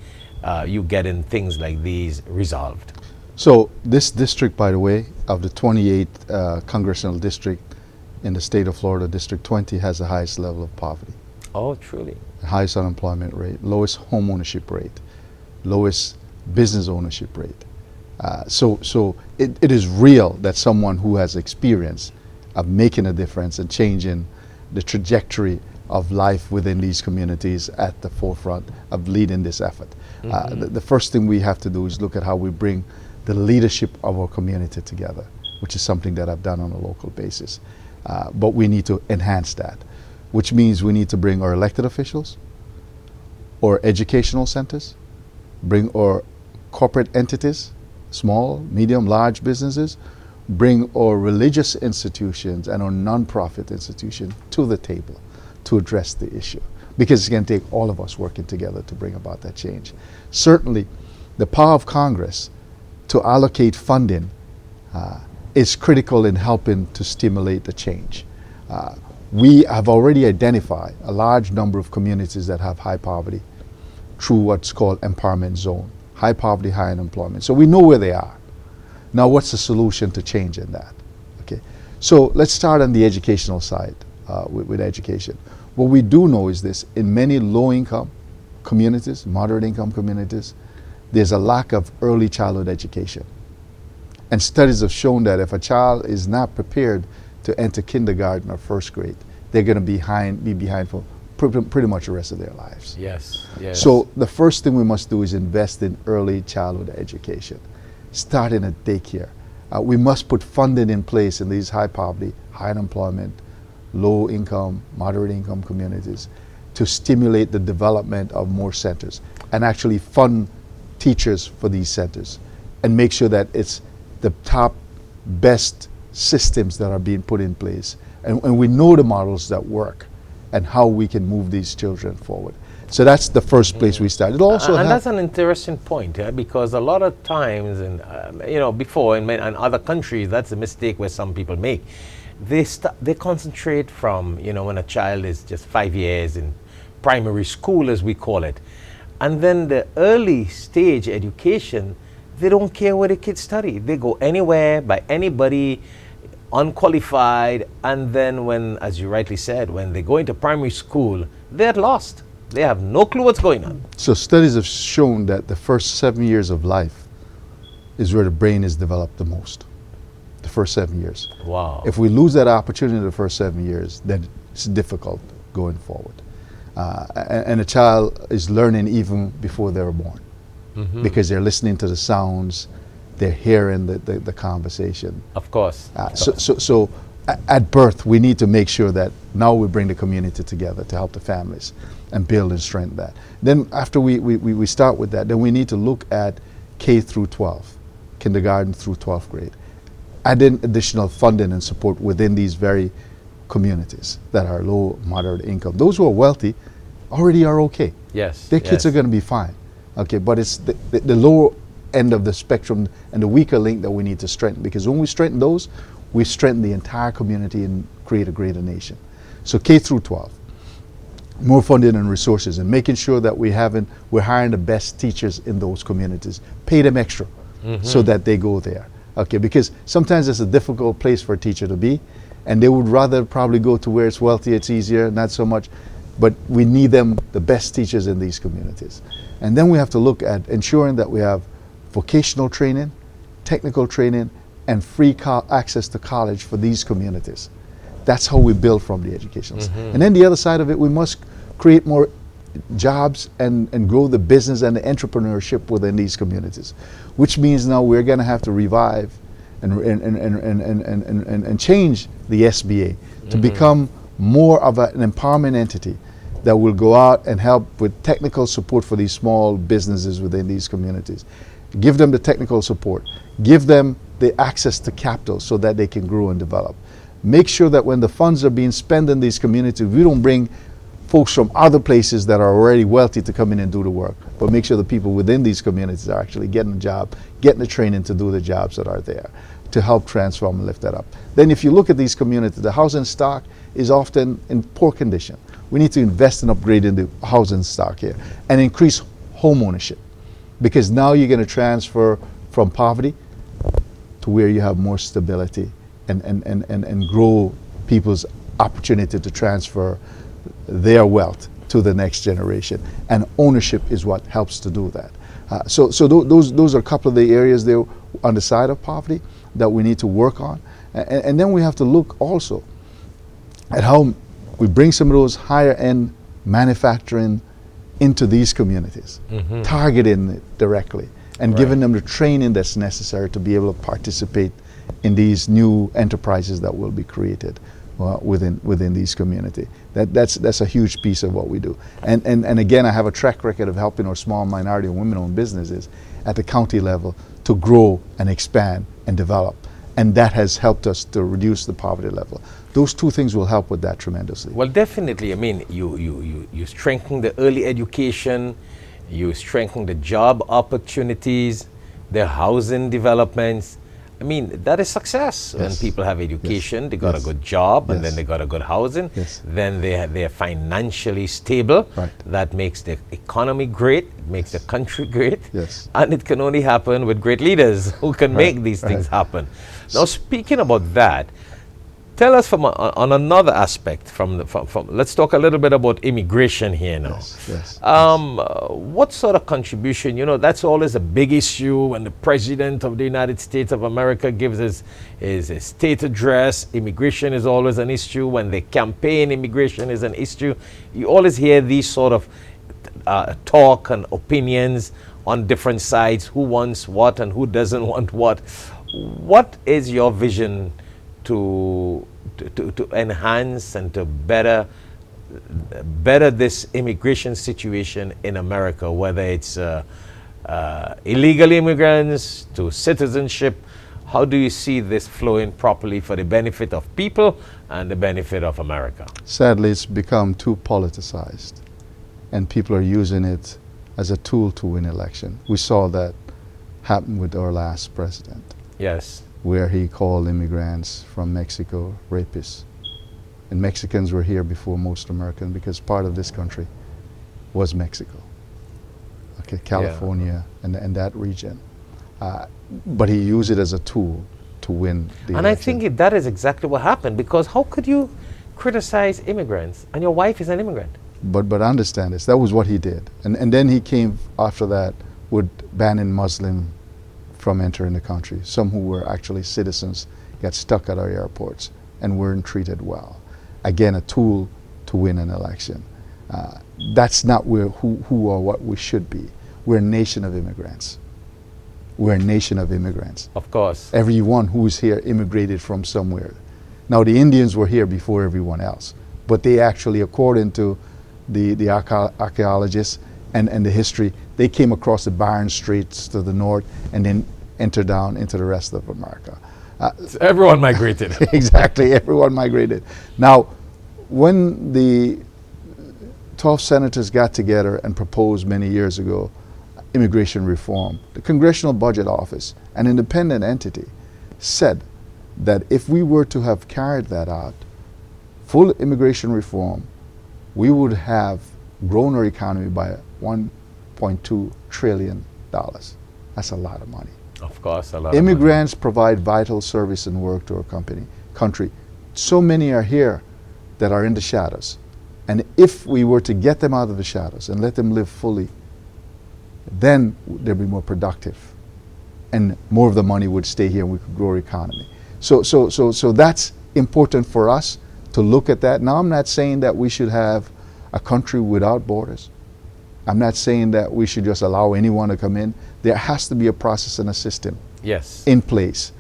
Speaker 1: you getting things like these resolved?
Speaker 2: So this district, by the way, of the 28th congressional district in the state of Florida, District 20 has the highest level of poverty.
Speaker 1: Oh, truly.
Speaker 2: The highest unemployment rate, lowest home ownership rate, lowest business ownership rate. So it is real that someone who has experience of making a difference and changing the trajectory of life within these communities at the forefront of leading this effort. The first thing we have to do is look at how we bring the leadership of our community together, which is something that I've done on a local basis. But we need to enhance that, which means we need to bring our elected officials, or educational centers, bring our corporate entities, small, medium, large businesses, bring our religious institutions and our non-profit institutions to the table to address the issue, because it's going to take all of us working together to bring about that change. Certainly, the power of Congress to allocate funding is critical in helping to stimulate the change. We have already identified a large number of communities that have high poverty through what's called empowerment zone, high poverty, high unemployment. So we know where they are. Now, what's the solution to changing that? Okay, so let's start on the educational side with education. What we do know is this: in many low-income communities, moderate-income communities, there's a lack of early childhood education. And studies have shown that if a child is not prepared to enter kindergarten or first grade, they're going to be behind for pretty much the rest of their lives.
Speaker 1: Yes, yes.
Speaker 2: So the first thing we must do is invest in early childhood education, starting at daycare. We must put funding in place in these high poverty, high unemployment, low income, moderate income communities to stimulate the development of more centers and actually fund teachers for these centers and make sure that it's the top best systems that are being put in place. And we know the models that work and how we can move these children forward. So that's the first place we start. It also
Speaker 1: and that's an interesting point, because a lot of times, and before in other countries, that's a mistake where some people make. They concentrate from when a child is just 5 years in primary school, as we call it, and then the early stage education. They don't care where the kids study. They go anywhere by anybody, unqualified, and then when, as you rightly said, when they go into primary school, they're lost. They have no clue what's going on.
Speaker 2: So studies have shown that the first 7 years of life is where the brain is developed the most. The first 7 years.
Speaker 1: Wow.
Speaker 2: If we lose that opportunity in the first 7 years, then it's difficult going forward. And a child is learning even before they're born. Mm-hmm. Because they're listening to the sounds, they're hearing the conversation.
Speaker 1: Of course.
Speaker 2: So at birth, we need to make sure that now we bring the community together to help the families and build and strengthen that. Then after we start with that, then we need to look at K through 12, kindergarten through 12th grade, adding additional funding and support within these very communities that are low, moderate income. Those who are wealthy already are okay.
Speaker 1: Yes.
Speaker 2: Their kids are going to be fine. Okay, but it's the lower end of the spectrum and the weaker link that we need to strengthen, because when we strengthen those, we strengthen the entire community and create a greater nation. So K through 12, more funding and resources, and making sure that we're hiring the best teachers in those communities, pay them extra so that they go there. Okay, because sometimes it's a difficult place for a teacher to be, and they would rather probably go to where it's wealthy, it's easier, not so much, but we need them, the best teachers in these communities. And then we have to look at ensuring that we have vocational training, technical training, and free access to college for these communities. That's how we build from the educational side. And then the other side of it, we must create more jobs and grow the business and the entrepreneurship within these communities, which means now we're going to have to revive and change the SBA to become more of an empowerment entity that will go out and help with technical support for these small businesses within these communities. Give them the technical support. Give them the access to capital so that they can grow and develop. Make sure that when the funds are being spent in these communities, we don't bring folks from other places that are already wealthy to come in and do the work, but make sure the people within these communities are actually getting a job, getting the training to do the jobs that are there, to help transform and lift that up. Then if you look at these communities, the housing stock is often in poor condition. We need to invest in upgrading the housing stock here and increase home ownership, because now you're going to transfer from poverty to where you have more stability and grow people's opportunity to transfer their wealth to the next generation. And ownership is what helps to do that. So those are a couple of the areas there on the side of poverty that we need to work on. And then we have to look also at how we bring some of those higher end manufacturing into these communities, targeting it directly and giving them the training that's necessary to be able to participate in these new enterprises that will be created within these community. That's a huge piece of what we do. And again, I have a track record of helping our small minority and women-owned businesses at the county level to grow and expand and develop. And that has helped us to reduce the poverty level. Those two things will help with that tremendously.
Speaker 1: Well, definitely. I mean, you strengthen the early education, you strengthen the job opportunities, the housing developments. I mean, that is success. When people have education, they got a good job, and then they got a good housing. Then they are financially stable. That makes the economy great, it makes the country great. And it can only happen with great leaders who can make these things happen. Now, speaking about that, tell us on another aspect. Let's talk a little bit about immigration here now. What sort of contribution? You know, that's always a big issue when the President of the United States of America gives his state address. Immigration is always an issue. When they campaign, immigration is an issue. You always hear these sort of talk and opinions on different sides. Who wants what and who doesn't want what? What is your vision to enhance and to better this immigration situation in America, whether it's illegal immigrants to citizenship? How do you see this flowing properly for the benefit of people and the benefit of America?
Speaker 2: Sadly, it's become too politicized, and people are using it as a tool to win election. We saw that happen with our last president. Where he called immigrants from Mexico rapists. And Mexicans were here before most Americans, because part of this country was Mexico. Okay, California and that region. But he used it as a tool to win the election.
Speaker 1: I think that is exactly what happened, because how could you criticize immigrants? And your wife is an immigrant.
Speaker 2: But understand this, that was what he did. And then he came after that with banning Muslim from entering the country. Some who were actually citizens got stuck at our airports and weren't treated well. Again, a tool to win an election. That's not who or what we should be. We're a nation of immigrants. We're a nation of immigrants.
Speaker 1: Of course.
Speaker 2: Everyone who's here immigrated from somewhere. Now, the Indians were here before everyone else, but they actually, according to the archaeologists and the history, they came across the barren streets to the north and then entered down into the rest of America.
Speaker 1: So everyone migrated.
Speaker 2: Exactly, everyone migrated. Now, when the 12 senators got together and proposed many years ago immigration reform, the Congressional Budget Office, an independent entity, said that if we were to have carried that out, full immigration reform, we would have grown our economy by $1.2 trillion. That's a lot of money.
Speaker 1: Of course, a lot
Speaker 2: Immigrants
Speaker 1: of money.
Speaker 2: provide vital service and work to our country. So many are here that are in the shadows. And if we were to get them out of the shadows and let them live fully, then they'd be more productive. And more of the money would stay here and we could grow our economy. So that's important for us to look at that. Now, I'm not saying that we should have a country without borders. I'm not saying that we should just allow anyone to come in. There has to be a process and a system in place.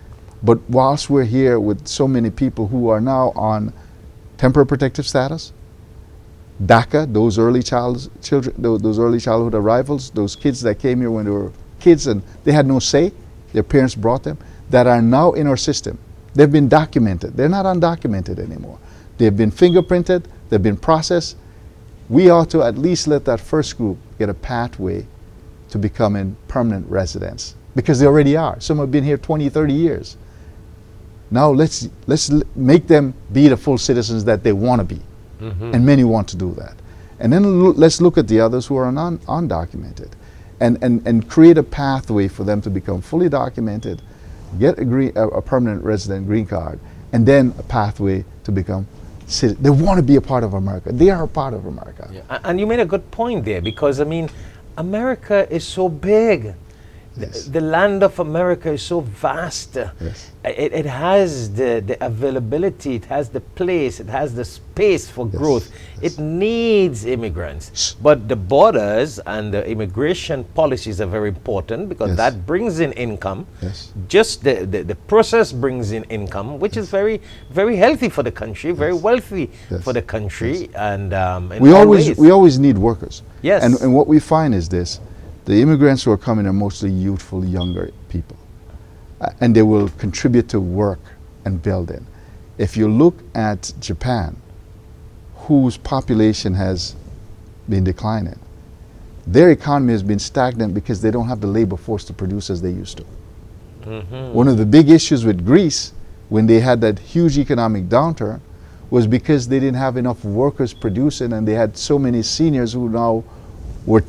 Speaker 2: But whilst we're here with so many people who are now on temporary protective status, DACA, those early childhood arrivals, those kids that came here when they were kids and they had no say, their parents brought them, that are now in our system. They've been documented. They're not undocumented anymore. They've been fingerprinted, they've been processed. We ought to at least let that first group get a pathway to becoming permanent residents, because they already are. Some have been here 20, 30 years. Now let's make them be the full citizens that they want to be. And many want to do that. And then let's look at the others who are undocumented and create a pathway for them to become fully documented, get a permanent resident green card, and then a pathway to become citizens. They want to be a part of America. They are a part of America.
Speaker 1: And you made a good point there, because I mean, America is so big. The land of America is so vast. It has the availability, it has the place, it has the space for growth. It needs immigrants. But the borders and the immigration policies are very important, because that brings in income. Just the process brings in income, which is very, very healthy for the country, very wealthy for the country. And
Speaker 2: we always need workers. And what we find is this: the immigrants who are coming are mostly youthful, younger people. and they will contribute to work and building. If you look at Japan, whose population has been declining, their economy has been stagnant because they don't have the labor force to produce as they used to. One of the big issues with Greece, when they had that huge economic downturn, was because they didn't have enough workers producing, and they had so many seniors who now were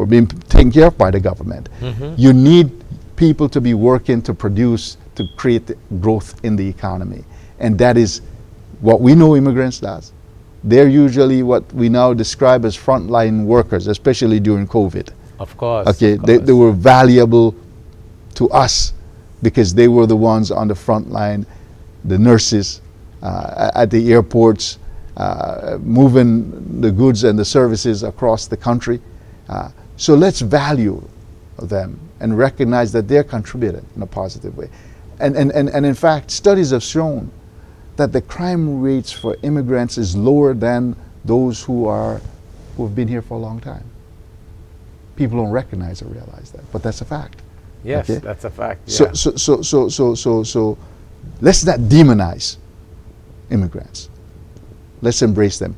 Speaker 2: being taken care of by the government. You need people to be working to produce, to create growth in the economy. And that is what we know immigrants does. They're usually what we now describe as frontline workers, especially during COVID.
Speaker 1: Of course.
Speaker 2: Okay,
Speaker 1: of course.
Speaker 2: they were valuable to us because they were the ones on the front line, the nurses at the airports, moving the goods and the services across the country. So let's value them and recognize that they're contributing in a positive way. And in fact, studies have shown that the crime rates for immigrants is lower than those who have been here for a long time. People don't recognize or realize that, but that's a fact.
Speaker 1: Yes,
Speaker 2: okay?
Speaker 1: that's a fact.
Speaker 2: So,
Speaker 1: Yeah.
Speaker 2: so let's not demonize immigrants. Let's embrace them.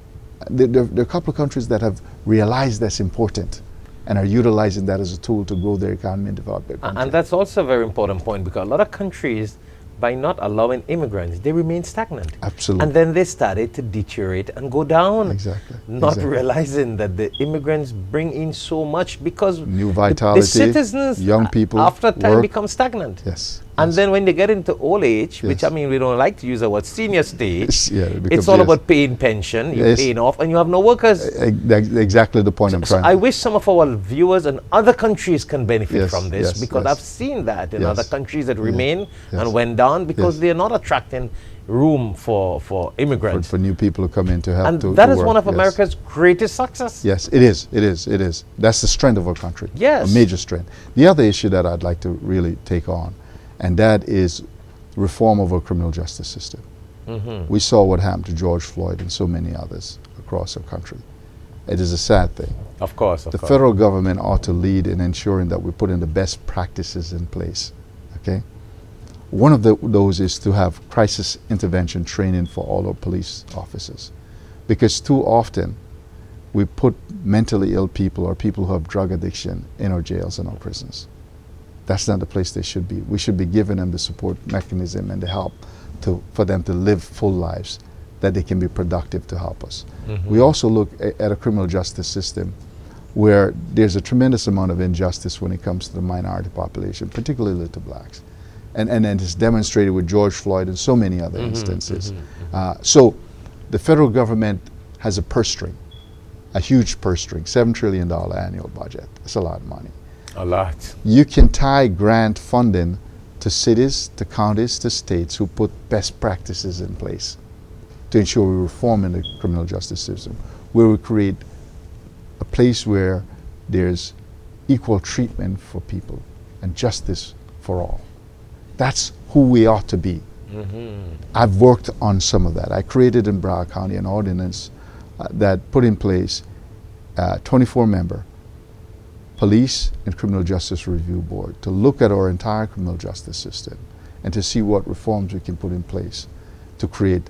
Speaker 2: There are a couple of countries that have realized that's important and are utilizing that as a tool to grow their economy and develop their country.
Speaker 1: And that's also a very important point, because a lot of countries, by not allowing immigrants, they remain stagnant.
Speaker 2: Absolutely.
Speaker 1: And then they started to deteriorate and go down.
Speaker 2: Exactly.
Speaker 1: Not
Speaker 2: Exactly.
Speaker 1: realizing that the immigrants bring in so much, because
Speaker 2: New
Speaker 1: the
Speaker 2: vitality,
Speaker 1: citizens,
Speaker 2: young people,
Speaker 1: after time,
Speaker 2: work.
Speaker 1: become stagnant.
Speaker 2: Yes.
Speaker 1: And
Speaker 2: yes.
Speaker 1: then when they get into old age, which
Speaker 2: Yes.
Speaker 1: I mean, we don't like to use the word senior stage,
Speaker 2: Yeah, it becomes-
Speaker 1: it's all
Speaker 2: yes.
Speaker 1: about paying pension, you're
Speaker 2: Yes.
Speaker 1: paying off, and you have no workers.
Speaker 2: Exactly the point I'm
Speaker 1: So
Speaker 2: trying.
Speaker 1: I wish some of our viewers and other countries can benefit
Speaker 2: Yes,
Speaker 1: from this,
Speaker 2: yes,
Speaker 1: because
Speaker 2: yes.
Speaker 1: I've seen that in
Speaker 2: Yes.
Speaker 1: other countries that
Speaker 2: Yeah,
Speaker 1: remain
Speaker 2: yes.
Speaker 1: and went down because
Speaker 2: Yes.
Speaker 1: they're not attracting room for immigrants.
Speaker 2: for new people who come in to help
Speaker 1: And
Speaker 2: to
Speaker 1: that is
Speaker 2: work.
Speaker 1: one of
Speaker 2: Yes.
Speaker 1: America's greatest success.
Speaker 2: Yes, it is. It is. It is. That's the strength of our country.
Speaker 1: Yes.
Speaker 2: A major strength. The other issue that I'd like to really take on, and that is reform of our criminal justice system. We saw what happened to George Floyd and so many others across our country. It is a sad thing.
Speaker 1: Of course, of
Speaker 2: The
Speaker 1: course.
Speaker 2: federal government ought to lead in ensuring that we put in the best practices in place. Okay? One of those is to have crisis intervention training for all our police officers. Because too often we put mentally ill people or people who have drug addiction in our jails and our prisons. That's not the place they should be. We should be giving them the support mechanism and the help for them to live full lives, that they can be productive to help us. We also look at a criminal justice system where there's a tremendous amount of injustice when it comes to the minority population, particularly to blacks. And it's demonstrated with George Floyd and so many other instances. So the federal government has a purse string, a huge purse string, $7 trillion annual budget. That's a lot of money.
Speaker 1: A lot.
Speaker 2: You can tie grant funding to cities, to counties, to states who put best practices in place to ensure we reform in the criminal justice system, where we create a place where there's equal treatment for people and justice for all. That's who we ought to be. I've worked on some of that. I created in Broward County an ordinance that put in place a 24-member police and criminal justice review board to look at our entire criminal justice system and to see what reforms we can put in place to create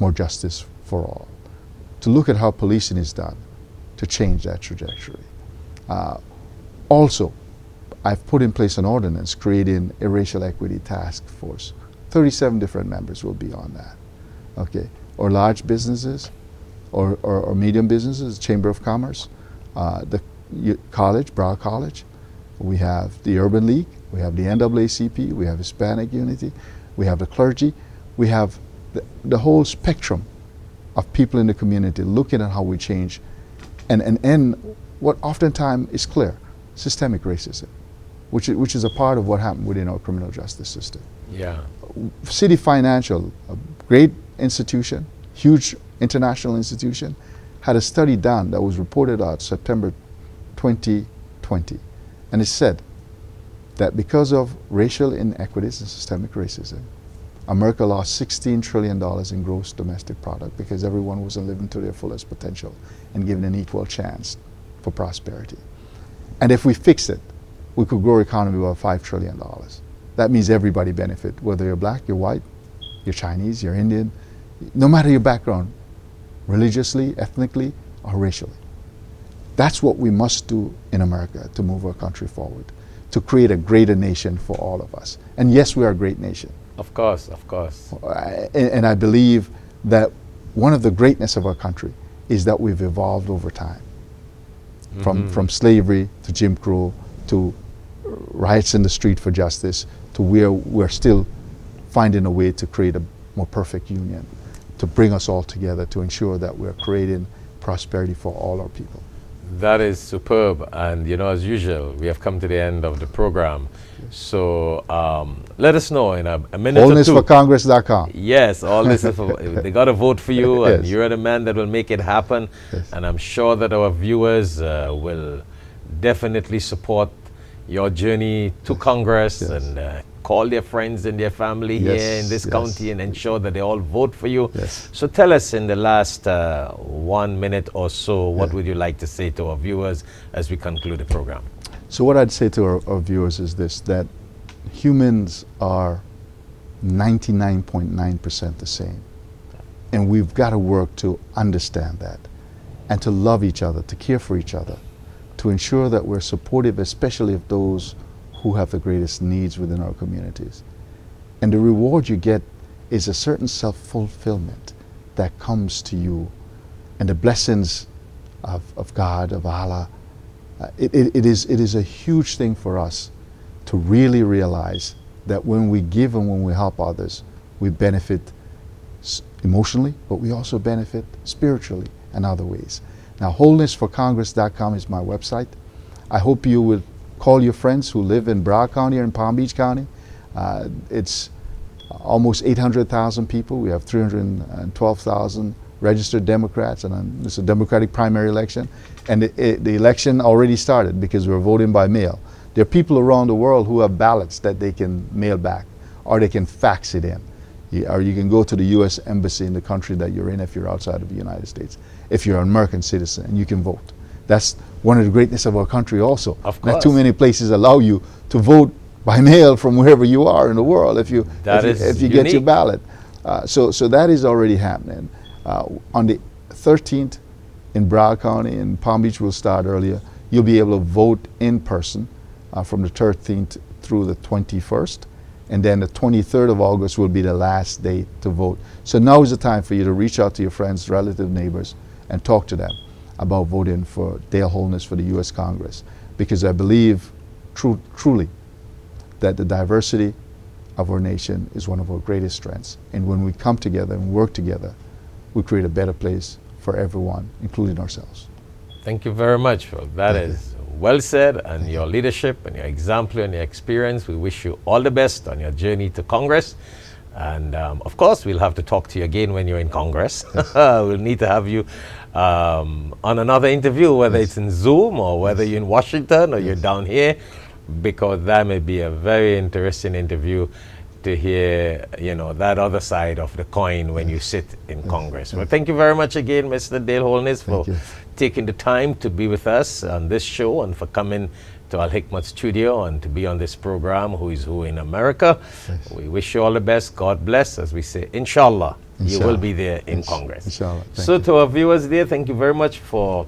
Speaker 2: more justice for all. To look at how policing is done to change that trajectory. Also, I've put in place an ordinance creating a racial equity task force. 37 different members will be on that. Okay, or large businesses, or medium businesses, Chamber of Commerce, the college, Broward College. We have the Urban League, we have the NAACP, we have Hispanic Unity, we have the clergy, we have the whole spectrum of people in the community looking at how we change and what oftentimes is clear, systemic racism, which is a part of what happened within our criminal justice system.
Speaker 1: Yeah.
Speaker 2: City Financial, a great institution, huge international institution, had a study done that was reported out September 2020. And it said that because of racial inequities and systemic racism, America lost $16 trillion in gross domestic product because everyone wasn't living to their fullest potential and given an equal chance for prosperity. And if we fix it, we could grow our economy by $5 trillion. That means everybody benefit, whether you're black, you're white, you're Chinese, you're Indian, no matter your background, religiously, ethnically, or racially. That's what we must do in America to move our country forward, to create a greater nation for all of us. And yes, we are a great nation.
Speaker 1: Of course, of course.
Speaker 2: And I believe that one of the greatness of our country is that we've evolved over time. From slavery to Jim Crow to riots in the street for justice to where we're still finding a way to create a more perfect union, to bring us all together, to ensure that we're creating prosperity for all our people.
Speaker 1: That is superb. And, you know, as usual, we have come to the end of the program. So let us know in a minute or two.
Speaker 2: Wholenessforcongress.com.
Speaker 1: Yes, all this is for, they got to vote for you, and
Speaker 2: Yes.
Speaker 1: you're the man that will make it happen.
Speaker 2: Yes.
Speaker 1: And I'm sure that our viewers will definitely support your journey to Congress
Speaker 2: Yes.
Speaker 1: and call their friends and their family
Speaker 2: Yes,
Speaker 1: here in this
Speaker 2: yes.
Speaker 1: county and ensure that they all vote for you.
Speaker 2: Yes.
Speaker 1: So tell us in the last 1 minute or so, what would you like to say to our viewers as we conclude the program?
Speaker 2: So what I'd say to our viewers is this, that humans are 99.9% the same. And we've got to work to understand that and to love each other, to care for each other, to ensure that we're supportive, especially of those who have the greatest needs within our communities. And the reward you get is a certain self-fulfillment that comes to you, and the blessings of God, of Allah. It is a huge thing for us to really realize that when we give and when we help others, we benefit emotionally, but we also benefit spiritually and other ways. Now, wholenessforcongress.com is my website. I hope you will call your friends who live in Broward County or in Palm Beach County. It's almost 800,000 people. We have 312,000 registered Democrats, and it's a Democratic primary election. And the election already started because we're voting by mail. There are people around the world who have ballots that they can mail back, or they can fax it in. Or you can go to the U.S. Embassy in the country that you're in if you're outside of the United States, if you're an American citizen, and you can vote. That's one of the greatness of our country also.
Speaker 1: Of course.
Speaker 2: Not too many places allow you to vote by mail from wherever you are in the world if you get your ballot. So that is already happening. On the 13th in Broward County, and Palm Beach will start earlier, you'll be able to vote in person from the 13th through the 21st. And then the 23rd of August will be the last day to vote. So now is the time for you to reach out to your friends, relatives, neighbors, and talk to them about voting for Dale Wholeness for the U.S. Congress. Because I believe truly that the diversity of our nation is one of our greatest strengths. And when we come together and work together, we create a better place for everyone, including ourselves.
Speaker 1: Thank you very much. Well, that is well said, and your leadership and your example and your experience. We wish you all the best on your journey to Congress. And of course, we'll have to talk to you again when you're in Congress. We'll need to have you on another interview, whether it's in Zoom or whether you're in Washington or you're down here, because that may be a very interesting interview to hear, you know, that other side of the coin when you sit in Congress. Well, thank you very much again, Mr. Dale Wholeness, for taking the time to be with us on this show and for coming to Alhikmat Studio and to be on this program, Who is Who in America. Yes. We wish you all the best. God bless. As we say, inshallah, you will be there in Congress.
Speaker 2: Inshallah.
Speaker 1: So to our viewers there, thank you very much for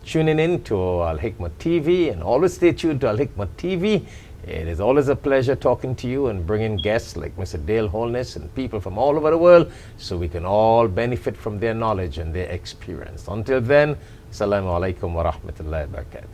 Speaker 1: tuning in to Alhikmat TV, and always stay tuned to Alhikmat TV. It is always a pleasure talking to you and bringing guests like Mr. Dale Wholeness and people from all over the world so we can all benefit from their knowledge and their experience. Until then, Assalamu alaikum wa rahmatullahi wa barakatuh.